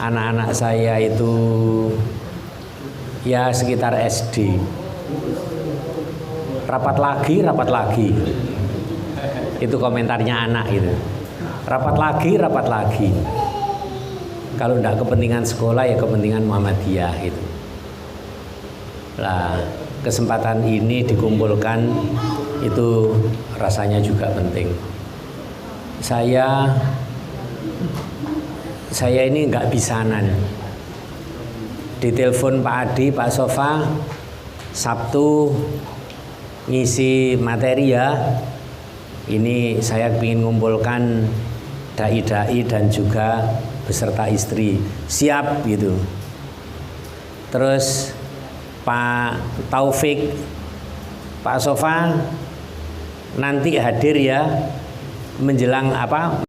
anak-anak saya itu ya sekitar SD. Rapat lagi. Itu komentarnya anak itu. Rapat lagi. Kalau tidak kepentingan sekolah ya kepentingan Muhammadiyah itu. Nah, kesempatan ini dikumpulkan itu rasanya juga penting. Saya ini nggak bisanan. Ditelepon Pak Adi, Pak Sofa, Sabtu ngisi materi ya. Ini saya ingin mengumpulkan dai-dai dan juga beserta istri. Siap gitu. Terus Pak Taufik, Pak Sofa nanti hadir ya menjelang apa?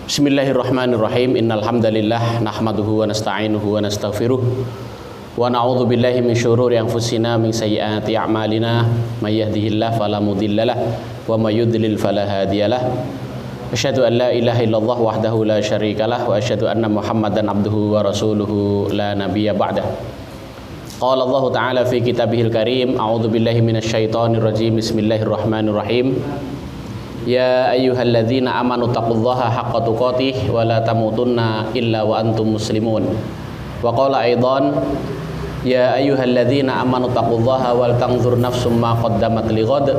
Bismillahirrahmanirrahim. Innal hamdalillah nahmaduhu wa nasta'inuhu wa nastaghfiruh wa na'udzu billahi min syururi anfusina min sayyiati a'malina may yahdihillahu fala mudhillalah wa may yudlil fala hadiyalah. Asyhadu an la ilaha illallah wahdahu la syarikalah wa asyhadu anna Muhammadan abduhu wa rasuluhu la nabiyya ba'dah. Qala Allah Ta'ala fi kitabihil karim, a'udzu billahi minasyaitonir rajim. Bismillahirrahmanirrahim. Ya ayyuhalladzina amanu taqullaha haqqa tuqatih wa la tamutunna illa wa antum muslimun. Wa qala aidan ya ayyuhalladzina amanu taqullaha wal tanzur nafsum ma qaddamat lighad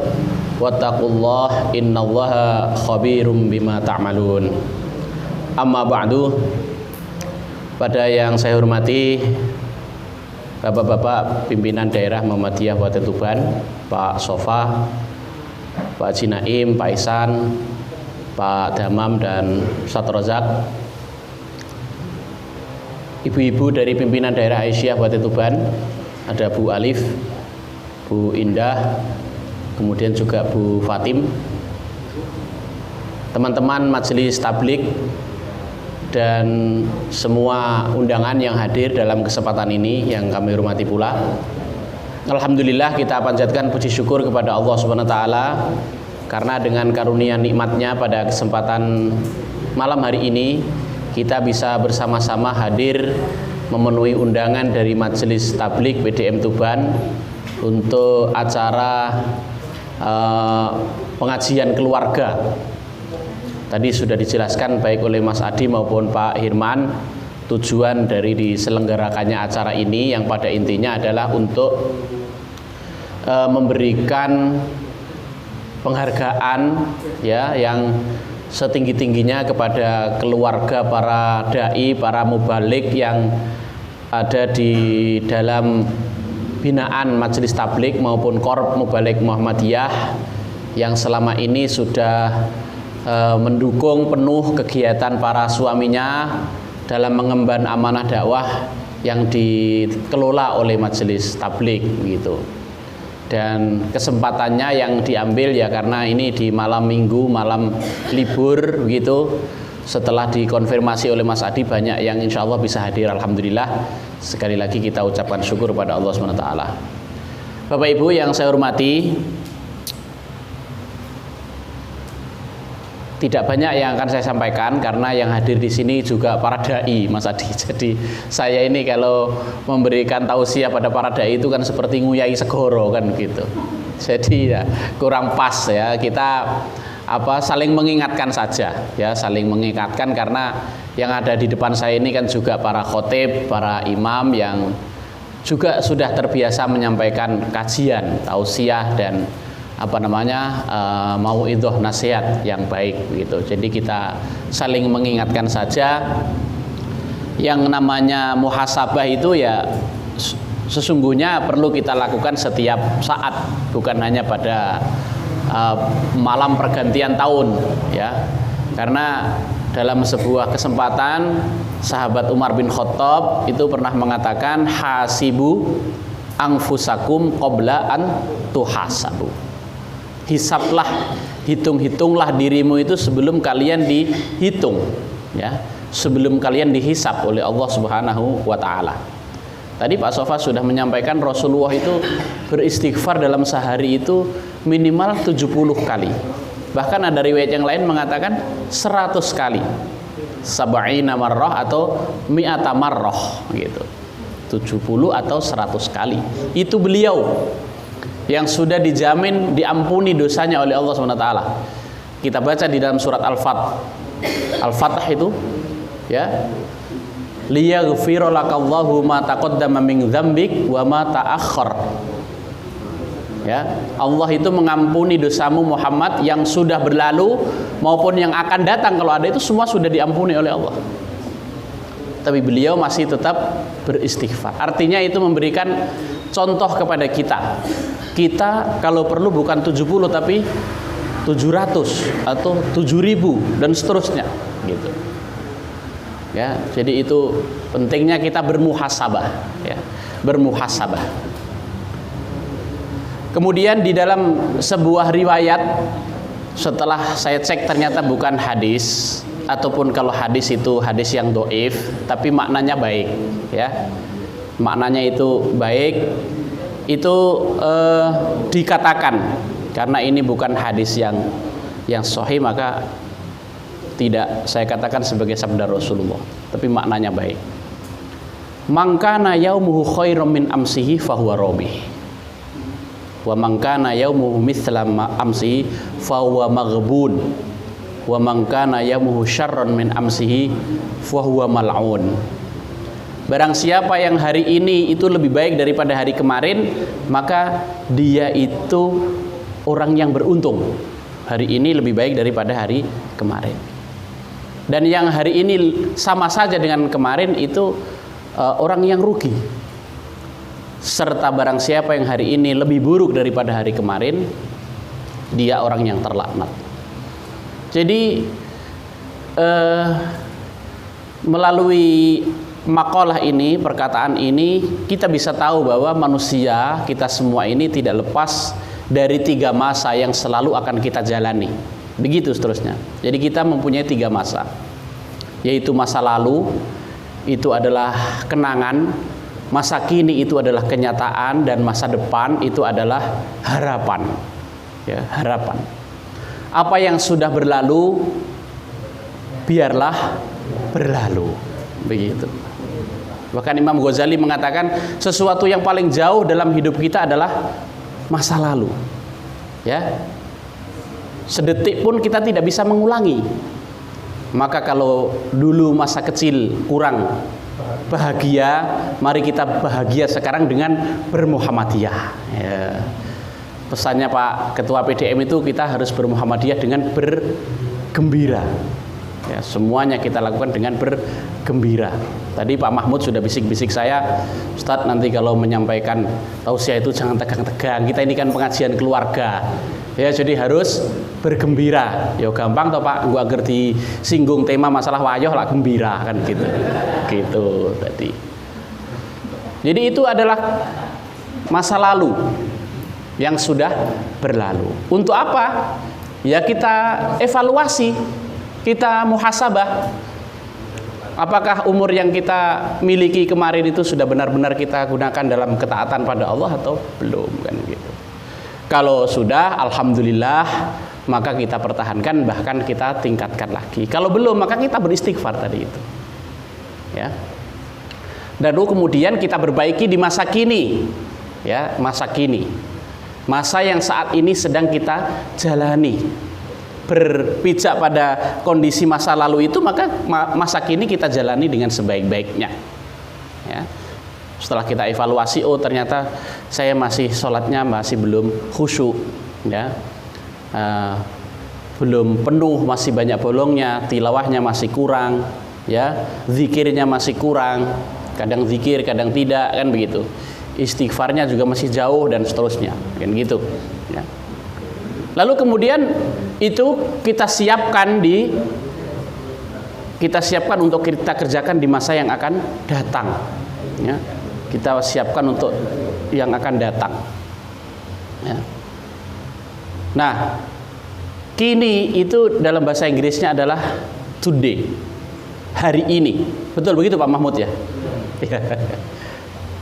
wattaqullaha innallaha khabirum bima ta'malun. Amma ba'du. Pada yang saya hormati Bapak-bapak pimpinan daerah Muhammadiyah Kabupaten Tuban, Pak Sofa, Pak Haji Naim, Pak Ihsan, Pak Damam dan Ustaz Rozak, ibu-ibu dari pimpinan daerah Aisyah Kabupaten Tuban, ada Bu Alif, Bu Indah, kemudian juga Bu Fatim, teman-teman majelis tabligh dan semua undangan yang hadir dalam kesempatan ini yang kami hormati pula. Alhamdulillah kita panjatkan puji syukur kepada Allah Subhanahu wa taala karena dengan karunia nikmatnya pada kesempatan malam hari ini kita bisa bersama-sama hadir memenuhi undangan dari Majelis Tabligh PDM Tuban untuk acara pengajian keluarga. Tadi sudah dijelaskan baik oleh Mas Adi maupun Pak Hirman tujuan dari diselenggarakannya acara ini yang pada intinya adalah untuk memberikan penghargaan ya yang setinggi-tingginya kepada keluarga para dai, para mubaligh yang ada di dalam binaan Majelis Tabligh maupun Korp Mubaligh Muhammadiyah yang selama ini sudah mendukung penuh kegiatan para suaminya dalam mengemban amanah dakwah yang dikelola oleh Majelis Tabligh gitu. Dan kesempatannya yang diambil ya karena ini di malam Minggu, malam libur gitu. Setelah dikonfirmasi oleh Mas Adi banyak yang insya Allah bisa hadir. Alhamdulillah. Sekali lagi kita ucapkan syukur pada Allah SWT. Bapak Ibu yang saya hormati, tidak banyak yang akan saya sampaikan karena yang hadir di sini juga para dai, Mas Adi. Jadi saya ini kalau memberikan tausiah pada para dai itu kan seperti nguyai segoro kan gitu. Jadi ya kurang pas ya. Kita saling mengingatkan saja ya, saling mengingatkan karena yang ada di depan saya ini kan juga para khotib, para imam yang juga sudah terbiasa menyampaikan kajian, tausiah dan mauidhah nasihat yang baik begitu. Jadi kita saling mengingatkan saja. Yang namanya muhasabah itu ya sesungguhnya perlu kita lakukan setiap saat, bukan hanya pada malam pergantian tahun ya. Karena dalam sebuah kesempatan sahabat Umar bin Khattab itu pernah mengatakan hasibu anfusakum qabla an tuhasabu. Hisablah, hitung-hitunglah dirimu itu sebelum kalian dihitung ya, sebelum kalian dihisab oleh Allah Subhanahu wa taala. Tadi Pak Sofa sudah menyampaikan Rasulullah itu beristighfar dalam sehari itu minimal 70 kali. Bahkan ada riwayat yang lain mengatakan 100 kali. sab'ina marrah atau mi'ata marrah gitu. 70 atau 100 kali. Itu beliau yang sudah dijamin diampuni dosanya oleh Allah SWT. Kita baca di dalam surat Al-Fath itu ya, liyaghfira lakallahu ma taqaddama min dzambik wa ma ta'akhkhar. Ya, Allah itu mengampuni dosamu Muhammad yang sudah berlalu maupun yang akan datang, kalau ada itu semua sudah diampuni oleh Allah. Tapi beliau masih tetap beristighfar. Artinya itu memberikan contoh kepada kita. Kita kalau perlu bukan 70 tapi 700 atau 7000 dan seterusnya gitu. Ya, jadi itu pentingnya kita bermuhasabah ya, bermuhasabah. Kemudian di dalam sebuah riwayat, setelah saya cek ternyata bukan hadis, ataupun kalau hadis itu hadis yang doif, tapi maknanya baik ya, maknanya itu baik. Itu dikatakan karena ini bukan hadis yang sahih, maka tidak saya katakan sebagai sabda Rasulullah, tapi maknanya baik. Mangkana yaumuhu khairum min amsihi fahuwa robih, wa mangkana yaumuhu mithla amsihi fahuwa maghbun, wa mangkana yaumuhu syarran min amsihi fahuwa mal'un. Barang siapa yang hari ini itu lebih baik daripada hari kemarin, maka dia itu orang yang beruntung. Hari ini lebih baik daripada hari kemarin. Dan yang hari ini sama saja dengan kemarin itu orang yang rugi. Serta barang siapa yang hari ini lebih buruk daripada hari kemarin, dia orang yang terlaknat. Jadi melalui makalah ini, perkataan ini, kita bisa tahu bahwa manusia, kita semua ini tidak lepas dari 3 masa yang selalu akan kita jalani. Begitu seterusnya. Jadi kita mempunyai 3 masa, yaitu masa lalu itu adalah kenangan, masa kini itu adalah kenyataan, dan masa depan itu adalah harapan. Ya, harapan. Apa yang sudah berlalu biarlah berlalu. Begitu. Bahkan Imam Ghazali mengatakan sesuatu yang paling jauh dalam hidup kita adalah masa lalu. Ya. Sedetik pun kita tidak bisa mengulangi. Maka kalau dulu masa kecil kurang bahagia, mari kita bahagia sekarang dengan bermuhammadiyah. Ya. Pesannya Pak Ketua PDM itu kita harus bermuhammadiyah dengan bergembira. Ya, semuanya kita lakukan dengan bergembira. Tadi Pak Mahmud sudah bisik-bisik saya, Ustadz nanti kalau menyampaikan tausiah itu jangan tegang-tegang. Kita ini kan pengajian keluarga. Ya, jadi harus bergembira. Ya gampang toh Pak, gua agar disinggung tema masalah wayoh lah gembira kan gitu. Gitu tadi. Jadi itu adalah masa lalu yang sudah berlalu. Untuk apa? Ya kita evaluasi, kita muhasabah. Apakah umur yang kita miliki kemarin itu sudah benar-benar kita gunakan dalam ketaatan pada Allah atau belum kan gitu. Kalau sudah, alhamdulillah, maka kita pertahankan, bahkan kita tingkatkan lagi. Kalau belum, maka kita beristighfar tadi itu. Ya. Dan kemudian kita perbaiki di masa kini. Ya, masa kini. Masa yang saat ini sedang kita jalani. Berpijak pada kondisi masa lalu itu, maka masa kini kita jalani dengan sebaik-baiknya. Ya. Setelah kita evaluasi, oh ternyata saya masih sholatnya masih belum khusyuk, ya, belum penuh, masih banyak bolongnya, tilawahnya masih kurang, ya, zikirnya masih kurang, kadang zikir, kadang tidak, kan begitu. Istighfarnya juga masih jauh dan seterusnya, kan gitu. Ya. Lalu kemudian itu kita siapkan untuk kita kerjakan di masa yang akan datang. Ya. Kita siapkan untuk yang akan datang. Ya. Nah, kini itu dalam bahasa Inggrisnya adalah today, hari ini. Betul begitu Pak Mahmud ya?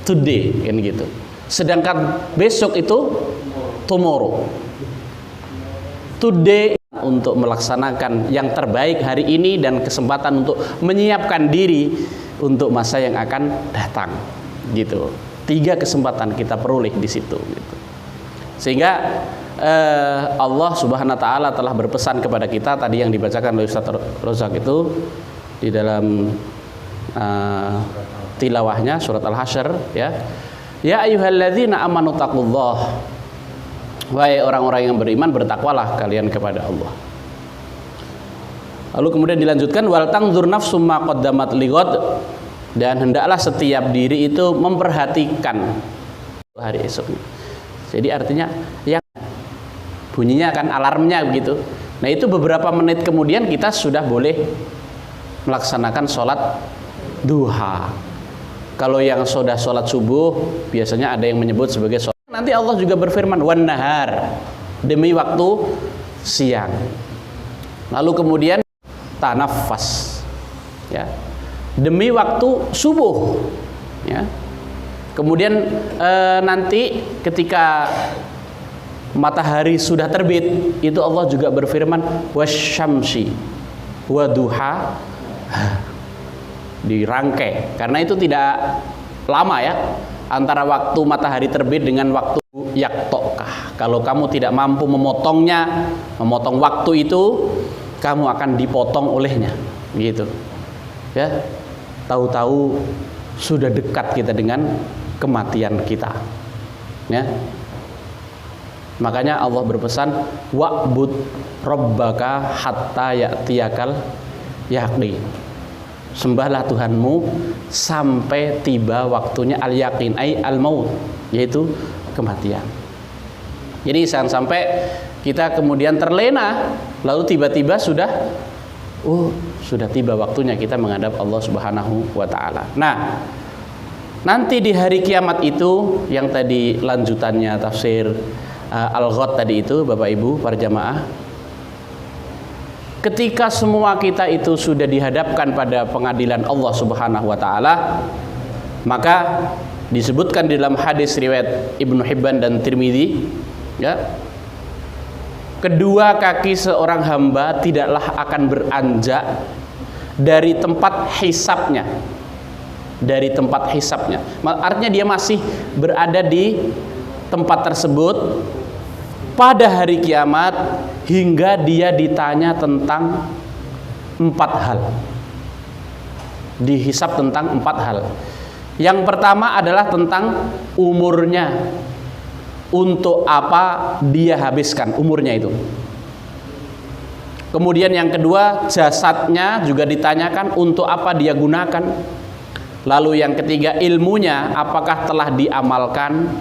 Today, kan gitu. Sedangkan besok itu tomorrow. Today untuk melaksanakan yang terbaik hari ini dan kesempatan untuk menyiapkan diri untuk masa yang akan datang. Gitu. 3 kesempatan kita peroleh di situ. Gitu. Sehingga Allah Subhanahu Wa Taala telah berpesan kepada kita tadi yang dibacakan oleh Ustaz Rozak itu di dalam tilawahnya surat Al-Hasyr, ya. Ya ayyuhalladzina amanu taqullah. Wahai orang-orang yang beriman, bertakwalah kalian kepada Allah. Lalu kemudian dilanjutkan wal tanzur nafsum ma qaddamat lighad, dan hendaklah setiap diri itu memperhatikan hari esoknya. Jadi artinya yang bunyinya kan alarmnya begitu. Nah, itu beberapa menit kemudian kita sudah boleh melaksanakan sholat duha. Kalau yang sudah sholat subuh biasanya ada yang menyebut sebagai sholat. Nanti Allah juga berfirman wan nahar, demi waktu siang. Lalu kemudian tanafas, ya, demi waktu subuh, ya. Kemudian nanti ketika matahari sudah terbit, itu Allah juga berfirman wasyamsi waduha, dirangkai karena itu tidak lama, ya, antara waktu matahari terbit dengan waktu yaktokah. Kalau kamu tidak mampu memotong waktu itu, kamu akan dipotong olehnya, gitu, ya. Tahu-tahu sudah dekat kita dengan kematian kita, ya. Makanya Allah berpesan wa'bud rabbaka hatta ya'tiyakal yaqin. Sembahlah Tuhanmu sampai tiba waktunya al-yaqin, al maut, yaitu kematian. Jadi jangan sampai kita kemudian terlena lalu tiba-tiba sudah tiba waktunya kita menghadap Allah Subhanahu wa taala. Nah, nanti di hari kiamat itu yang tadi lanjutannya tafsir Al-Ghad tadi itu, Bapak Ibu para jamaah, ketika semua kita itu sudah dihadapkan pada pengadilan Allah Subhanahu wa taala, maka disebutkan di dalam hadis riwayat Ibnu Hibban dan Tirmidzi, ya, kedua kaki seorang hamba tidaklah akan beranjak dari tempat hisabnya. Dari tempat hisabnya. Artinya dia masih berada di tempat tersebut pada hari kiamat hingga dia ditanya tentang 4 hal. Dihisab tentang 4 hal. Yang pertama adalah tentang umurnya. Untuk apa dia habiskan umurnya itu. Kemudian yang kedua, jasadnya juga ditanyakan untuk apa dia gunakan. Lalu yang ketiga, ilmunya apakah telah diamalkan.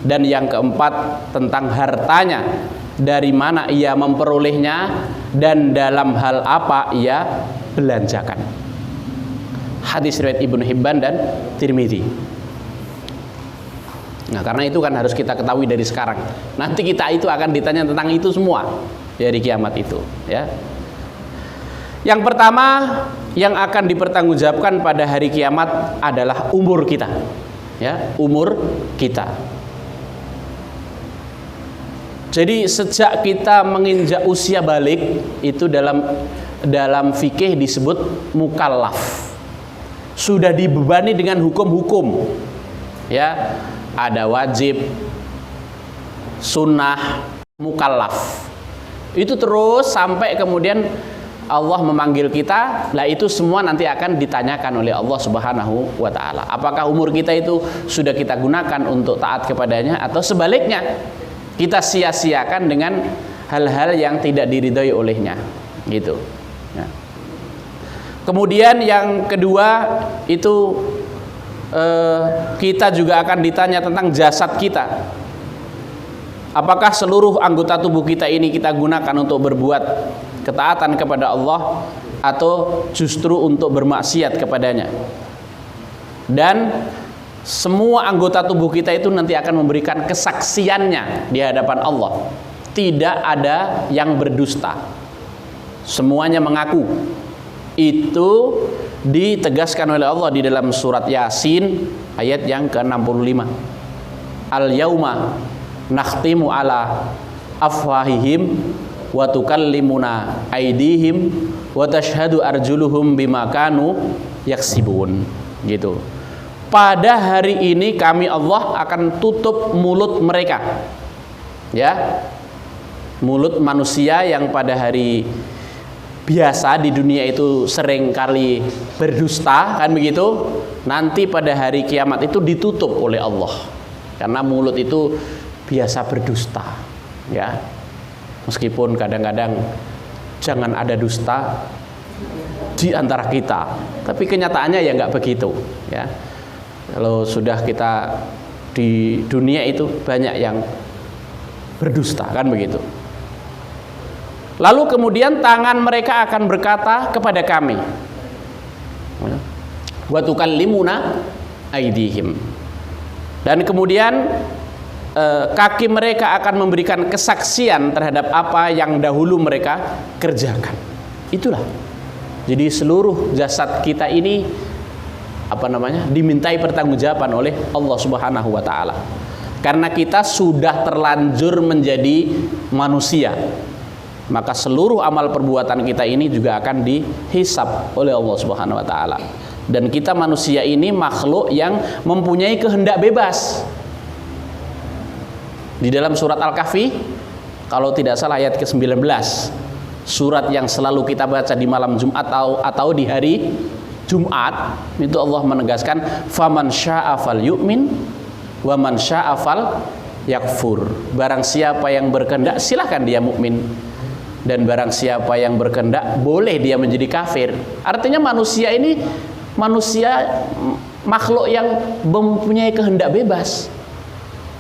Dan yang keempat, tentang hartanya, dari mana ia memperolehnya dan dalam hal apa ia belanjakan. Hadis riwayat Ibnu Hibban dan Tirmidzi. Nah, karena itu kan harus kita ketahui dari sekarang. Nanti kita itu akan ditanya tentang itu semua dari kiamat itu, ya. Yang pertama yang akan dipertanggungjawabkan pada hari kiamat adalah umur kita, ya, umur kita. Jadi sejak kita menginjak usia balik itu dalam fikih disebut mukallaf. Sudah dibebani dengan hukum-hukum, ya. Ada wajib, sunnah, mukallaf. Itu terus sampai kemudian Allah memanggil kita. Lah itu semua nanti akan ditanyakan oleh Allah Subhanahu wa taala. Apakah umur kita itu sudah kita gunakan untuk taat kepadanya atau sebaliknya kita sia-siakan dengan hal-hal yang tidak diridhai olehnya, gitu. Ya. Kemudian yang kedua itu kita juga akan ditanya tentang jasad kita. Apakah seluruh anggota tubuh kita ini kita gunakan untuk berbuat ketaatan kepada Allah atau justru untuk bermaksiat kepadanya? Dan semua anggota tubuh kita itu nanti akan memberikan kesaksiannya di hadapan Allah. Tidak ada yang berdusta. Semuanya mengaku. Itu ditegaskan oleh Allah di dalam surat Yasin ayat yang ke-65. Al-yauma nakhtimu ala afwahihim wa tukallimuna aydihim wa tashhadu arjuluhum bima kanu yaksibun. Gitu. Pada hari ini kami Allah akan tutup mulut mereka. Ya. Mulut manusia yang pada hari biasa di dunia itu sering kali berdusta, kan begitu? Nanti pada hari kiamat itu ditutup oleh Allah. Karena mulut itu biasa berdusta, ya. Meskipun kadang-kadang jangan ada dusta di antara kita, tapi kenyataannya ya nggak begitu, ya. Kalau sudah kita di dunia itu banyak yang berdusta, kan begitu. Lalu kemudian tangan mereka akan berkata kepada kami, wa tukallimuna aydihim. Dan kemudian kaki mereka akan memberikan kesaksian terhadap apa yang dahulu mereka kerjakan. Itulah. Jadi seluruh jasad kita ini dimintai pertanggungjawaban oleh Allah Subhanahu wa taala. Karena kita sudah terlanjur menjadi manusia, maka seluruh amal perbuatan kita ini juga akan dihisab oleh Allah Subhanahu wa taala. Dan kita manusia ini makhluk yang mempunyai kehendak bebas. Di dalam surat Al-Kahfi, kalau tidak salah ayat ke-19, surat yang selalu kita baca di malam Jumat atau di hari Jumat, itu Allah menegaskan faman syaa'a falyu'min wa man syaa'a falyakfur. Barang siapa yang berkehendak silahkan dia mukmin, dan barang siapa yang berkehendak boleh dia menjadi kafir. Artinya manusia ini makhluk yang mempunyai kehendak bebas.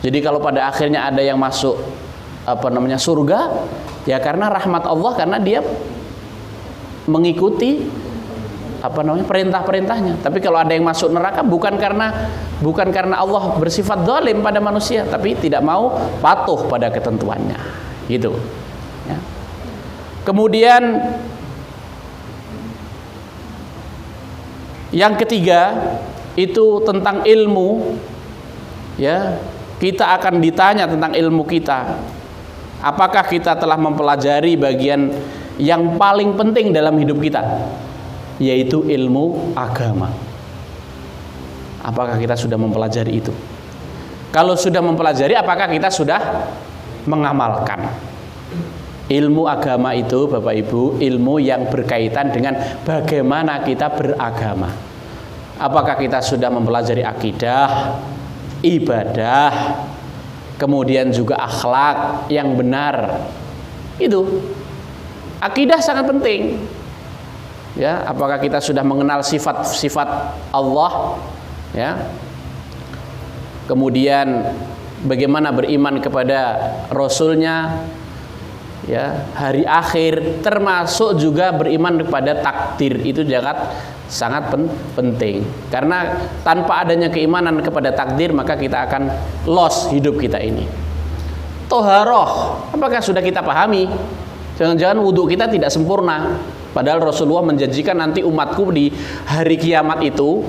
Jadi kalau pada akhirnya ada yang masuk surga, ya karena rahmat Allah, karena dia mengikuti perintah-perintahnya. Tapi kalau ada yang masuk neraka bukan karena Allah bersifat zalim pada manusia, tapi tidak mau patuh pada ketentuannya. Gitu. Ya. Kemudian yang ketiga itu tentang ilmu, ya. Kita akan ditanya tentang ilmu kita. Apakah kita telah mempelajari bagian yang paling penting dalam hidup kita, yaitu ilmu agama? Apakah kita sudah mempelajari itu? Kalau sudah mempelajari, apakah kita sudah mengamalkan? Ilmu agama itu, Bapak Ibu, ilmu yang berkaitan dengan bagaimana kita beragama. Apakah kita sudah mempelajari akidah, ibadah, kemudian juga akhlak yang benar? Itu akidah sangat penting. Ya, apakah kita sudah mengenal sifat-sifat Allah? Ya. Kemudian bagaimana beriman kepada Rasulnya? Ya, hari akhir, termasuk juga beriman kepada takdir. Itu sangat penting. Karena tanpa adanya keimanan kepada takdir, maka kita akan lost hidup kita ini. Toharoh, apakah sudah kita pahami? Jangan-jangan wudhu kita tidak sempurna. Padahal Rasulullah menjanjikan nanti umatku di hari kiamat itu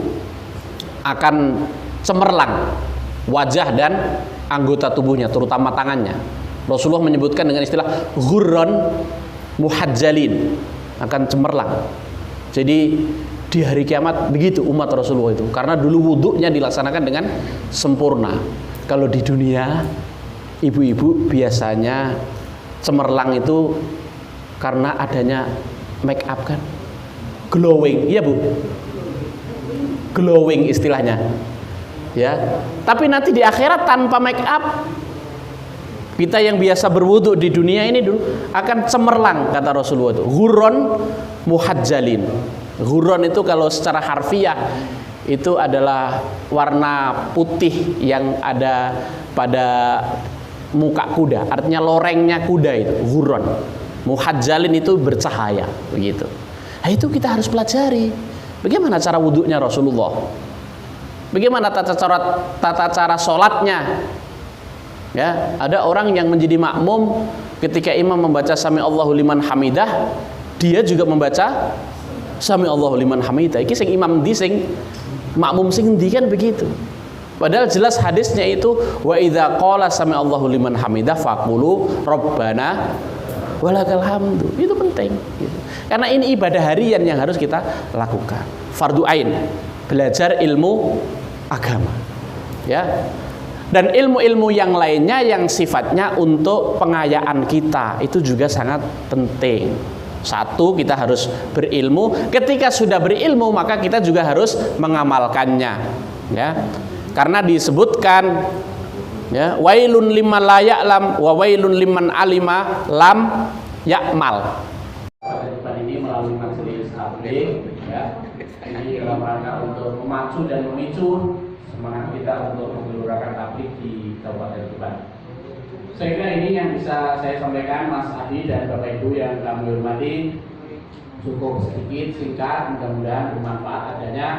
akan cemerlang wajah dan anggota tubuhnya, terutama tangannya. Rasulullah menyebutkan dengan istilah ghurran muhajjalin, akan cemerlang. Jadi di hari kiamat begitu umat Rasulullah itu, karena dulu wudhunya dilaksanakan dengan sempurna. Kalau di dunia ibu-ibu biasanya cemerlang itu karena adanya make up, kan, glowing, iya Bu, glowing istilahnya, ya. Tapi nanti di akhirat tanpa make up, kita yang biasa berwudu di dunia ini dulu akan cemerlang, kata Rasulullah itu. Ghurran muhajjalin. Ghurran itu kalau secara harfiah itu adalah warna putih yang ada pada muka kuda. Artinya lorengnya kuda itu, ghurran. Muhajjalin itu bercahaya, begitu. Nah, itu kita harus pelajari. Bagaimana cara wudunya Rasulullah? Bagaimana tata cara sholatnya? Ya, ada orang yang menjadi makmum ketika imam membaca sami Allahu liman hamidah, dia juga membaca sami Allahu liman hamidah. Iki sing imam ndi sing makmum sing ndi, kan begitu. Padahal jelas hadisnya itu wa idza qala sami Allahu liman hamidah faqulu rabbana walakal hamdu. Itu penting gitu. Karena ini ibadah harian yang harus kita lakukan. Fardu ain, belajar ilmu agama. Ya. Dan ilmu-ilmu yang lainnya yang sifatnya untuk pengayaan kita itu juga sangat penting. Satu, kita harus berilmu. Ketika sudah berilmu, maka kita juga harus mengamalkannya. Ya, karena disebutkan, ya, wailun liman la ya'lam wa wailun liman alima lam ya'mal. Pada ini melalui majelis tabligh, ya, ini dalam rangka untuk memacu dan memicu semangat kita untuk menggelurakan tabligh di Kabupaten Tuban. Saya kira ini yang bisa saya sampaikan, Mas Adi dan Bapak Ibu yang kami hormati. Cukup sedikit, singkat, mudah-mudahan bermanfaat adanya.